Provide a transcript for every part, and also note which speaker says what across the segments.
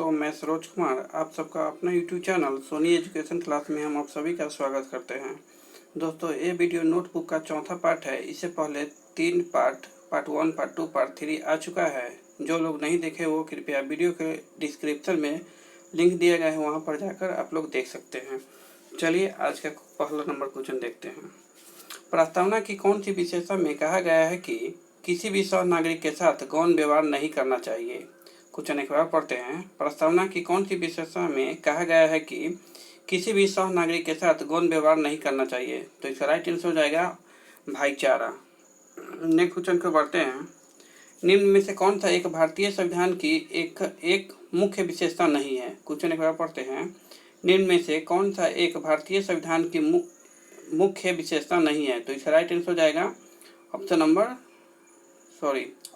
Speaker 1: दोस्तों, मैं सरोज कुमार आप सबका अपना YouTube channel Soni education class में हम आप सभी का स्वागत करते हैं। दोस्तों, ये वीडियो नोटबुक का चौथा पार्ट है। इससे पहले 3 पार्ट 1, पार्ट 2, पार्ट 3 आ चुका है। जो लोग नहीं देखे वो कृपया वीडियो के डिस्क्रिप्शन में लिंक दिया गया है, वहाँ पर जाकर आप लोग देख सकते हैं। चलिए आज का पहला नंबर क्वेश्चन देखते हैं। प्रस्तावना की कौन सी विशेषता में कहा गया है कि किसी भी सह नागरिक के साथ गौण व्यवहार नहीं करना चाहिए? क्वेश्चन एक बार पढ़ते हैं। प्रस्तावना की कौन सी विशेषता में कहा गया है कि किसी भी सह नागरिक के साथ गौण व्यवहार नहीं करना चाहिए? तो इसका राइट आंसर हो जाएगा भाईचारा। नेक्स्ट क्वेश्चन को बढ़ते हैं। निम्न में से कौन सा एक भारतीय संविधान की एक मुख्य विशेषता नहीं है? क्वेश्चन एक बार पढ़ते हैं। निम्न में से कौन सा एक भारतीय संविधान की मुख्य विशेषता नहीं है? तो इसका राइट आंसर हो जाएगा ऑप्शन नंबर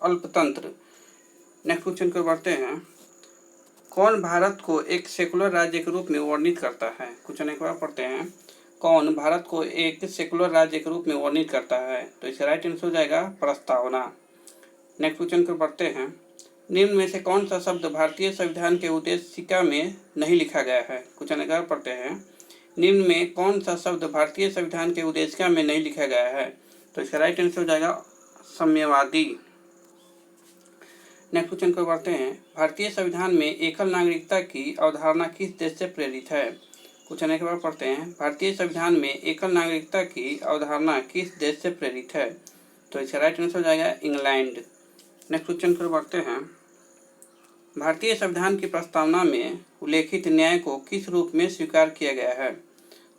Speaker 1: अल्पतंत्र। नेक्स्ट क्वेश्चन को बढ़ते हैं। कौन भारत को एक सेकुलर राज्य के रूप में वर्णित करता है? क्वेश्चन एक बार पढ़ते हैं। कौन भारत को एक सेकुलर राज्य के रूप में वर्णित करता है? तो इसका राइट आंसर हो जाएगा प्रस्तावना। नेक्स्ट क्वेश्चन को बढ़ते हैं। निम्न में से कौन सा शब्द भारतीय संविधान के उद्देशिका में नहीं लिखा गया है? क्वेश्चन एक बार पढ़ते हैं। निम्न में कौन सा शब्द भारतीय संविधान के उद्देशिका में नहीं लिखा गया है? तो इसका राइट आंसर हो जाएगा साम्यवादी। नेक्स्ट क्वेश्चन को बढ़ते हैं। भारतीय संविधान में एकल नागरिकता की अवधारणा किस देश से प्रेरित है? क्वेश्चन एक बार पढ़ते हैं। भारतीय संविधान में एकल नागरिकता की अवधारणा किस देश से प्रेरित है? तो इसका राइट आंसर हो जाएगा इंग्लैंड। नेक्स्ट क्वेश्चन को बढ़ते हैं। भारतीय संविधान की प्रस्तावना में उल्लेखित न्याय को किस रूप में स्वीकार किया गया है?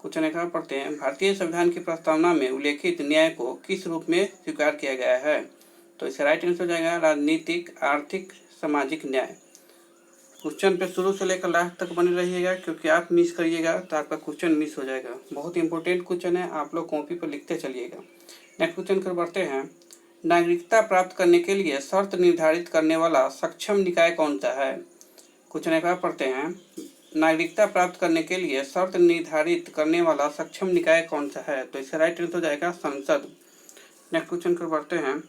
Speaker 1: क्वेश्चन एक बार पढ़ते हैं। भारतीय संविधान की प्रस्तावना में उल्लेखित न्याय को किस रूप में स्वीकार किया गया है? तो इसका राइट आंसर हो जाएगा राजनीतिक, आर्थिक, सामाजिक न्याय। क्वेश्चन पे शुरू से लेकर लास्ट तक बने रहिएगा, क्योंकि आप मिस करिएगा तो आपका क्वेश्चन मिस हो जाएगा। बहुत इंपॉर्टेंट क्वेश्चन है, आप लोग कॉपी पर लिखते चलिएगा। नेक्स्ट क्वेश्चन पर बढ़ते हैं। नागरिकता प्राप्त करने के लिए शर्त निर्धारित करने वाला सक्षम निकाय कौन सा है? क्वेश्चन एक बार पढ़ते हैं। नागरिकता प्राप्त करने के लिए शर्त निर्धारित करने वाला सक्षम निकाय कौन सा है? तो इसका राइट आंसर हो जाएगा संसद। नेक्स्ट क्वेश्चन पर बढ़ते हैं।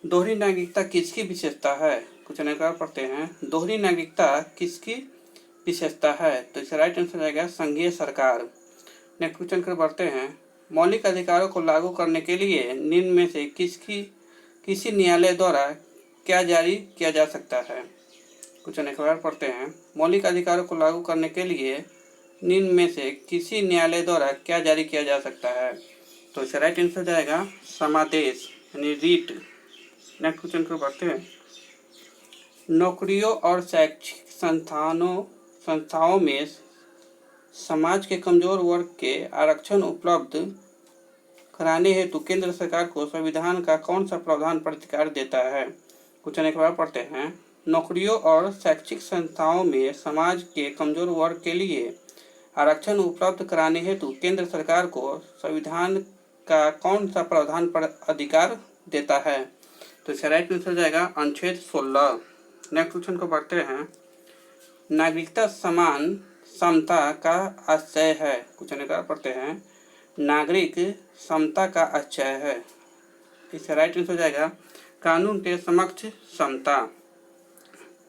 Speaker 1: दोहरी नागरिकता किसकी विशेषता है? क्वेश्चन एक बार पढ़ते हैं। दोहरी नागरिकता किसकी विशेषता है? तो इसका राइट आंसर हो जाएगा संघीय सरकार। नेक्स्ट क्वेश्चन पर बढ़ते हैं। मौलिक अधिकारों को लागू करने के लिए निम्न में से किसी न्यायालय द्वारा क्या जारी किया जा सकता है? क्वेश्चन एक बार पढ़ते हैं। मौलिक अधिकारों को लागू करने के लिए निम्न में से किसी न्यायालय द्वारा क्या जारी किया जा सकता है? तो इसका राइट आंसर हो जाएगा समादेश यानी रीट। नेक्स्ट क्वेश्चन को बढ़ते हैं। नौकरियों और शैक्षिक संस्थाओं में समाज के कमजोर वर्ग के आरक्षण उपलब्ध कराने हेतु केंद्र सरकार को संविधान का कौन सा प्रावधान प्राधिकार देता है? क्वेश्चन एक बार पढ़ते हैं। नौकरियों और शैक्षिक संस्थाओं में समाज के कमजोर वर्ग के लिए आरक्षण उपलब्ध कराने हेतु केंद्र सरकार को संविधान का कौन सा प्रावधान अधिकार देता है? तो इसका राइट आंसर हो जाएगा अनुच्छेद 16। नेक्स्ट क्वेश्चन को बढ़ते हैं। नागरिकता समान समता का आशय है। क्वेश्चन एक पढ़ते हैं। नागरिक समता का आशय है। इसका राइट आंसर हो जाएगा कानून के समक्ष समता।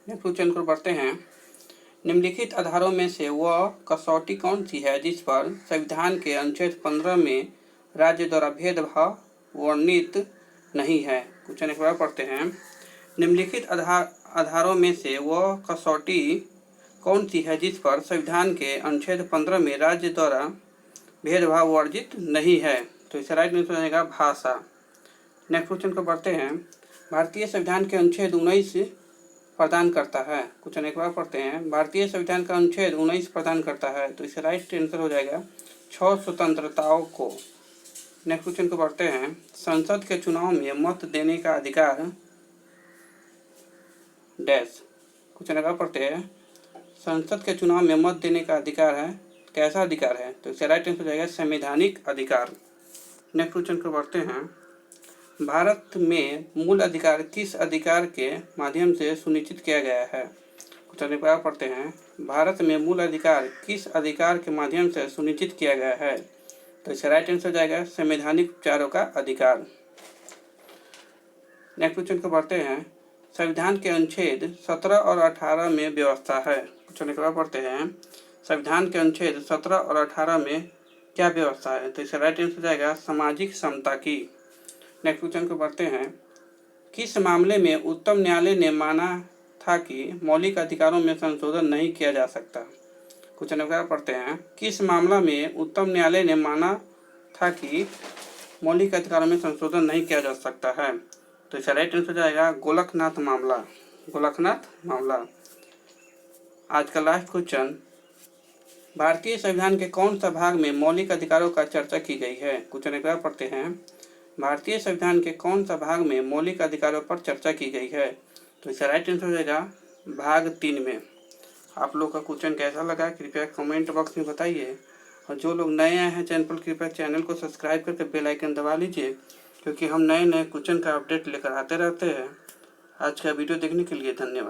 Speaker 1: नेक्स्ट क्वेश्चन को बढ़ते हैं। निम्नलिखित आधारों में से वह कसौटी कौन सी है जिस पर संविधान के अनुच्छेद 15 में राज्य द्वारा भेदभाव वर्णित नहीं है? क्वेश्चन एक बार पढ़ते हैं। निम्नलिखित आधारों में से वह कसौटी कौन सी है जिस पर संविधान के अनुच्छेद 15 में राज्य द्वारा भेदभाव वर्जित नहीं है? तो इसका राइट आंसर हो जाएगा भाषा। नेक्स्ट क्वेश्चन को बढ़ते हैं। भारतीय संविधान के अनुच्छेद 19 प्रदान करता है। क्वेश्चन एक बार पढ़ते हैं। भारतीय संविधान का अनुच्छेद 19 प्रदान करता है। तो इसका राइट आंसर हो जाएगा 6 स्वतंत्रताओं को। नेक्स्ट क्वेश्चन को बढ़ते हैं। संसद के चुनाव में मत देने का अधिकार डैश। क्वेश्चन एक बार पढ़ते हैं। संसद के चुनाव में मत देने का अधिकार है, कैसा अधिकार है? तो इसका राइट आंसर हो जाएगा संवैधानिक अधिकार। नेक्स्ट क्वेश्चन को बढ़ते हैं। भारत में मूल अधिकार किस अधिकार के माध्यम से सुनिश्चित किया गया है? क्वेश्चन एक बार पढ़ते हैं। भारत में मूल अधिकार किस अधिकार के माध्यम से सुनिश्चित किया गया है? तो इसका राइट आंसर हो जाएगा संवैधानिक उपचारों का अधिकार। नेक्स्ट क्वेश्चन को बढ़ते हैं। संविधान के अनुच्छेद 17 और 18 में व्यवस्था है। क्वेश्चन के बाद पढ़ते हैं, संविधान के अनुच्छेद 17 और 18 में क्या व्यवस्था है? तो इसका राइट आंसर हो जाएगा सामाजिक समता की। नेक्स्ट क्वेश्चन को पढ़ते हैं, किस मामले में उच्चतम न्यायालय ने माना था कि मौलिक अधिकारों में संशोधन नहीं किया जा सकता? क्वेश्चन वगैरह पढ़ते हैं, किस मामला में उच्चतम न्यायालय ने माना था कि मौलिक अधिकारों में संशोधन नहीं किया जा सकता है? तो इसका राइट आंसर हो जाएगा गोलकनाथ मामला। गोलकनाथ मामला। आज का लास्ट क्वेश्चन, भारतीय संविधान के कौन सा भाग में मौलिक अधिकारों का चर्चा की गई है? क्वेश्चन एक बार पढ़ते हैं, भारतीय संविधान के कौन सा भाग में मौलिक अधिकारों पर चर्चा की गई है? तो इसका राइट आंसर हो जाएगा भाग 3 में। आप लोग का क्वेश्चन कैसा लगा कृपया कमेंट बॉक्स में बताइए, और जो लोग नए आए हैं चैनल पर कृपया चैनल को सब्सक्राइब करके बेल आइकन दबा लीजिए, क्योंकि हम नए नए क्वेश्चन का अपडेट लेकर आते रहते हैं। आज का वीडियो देखने के लिए धन्यवाद।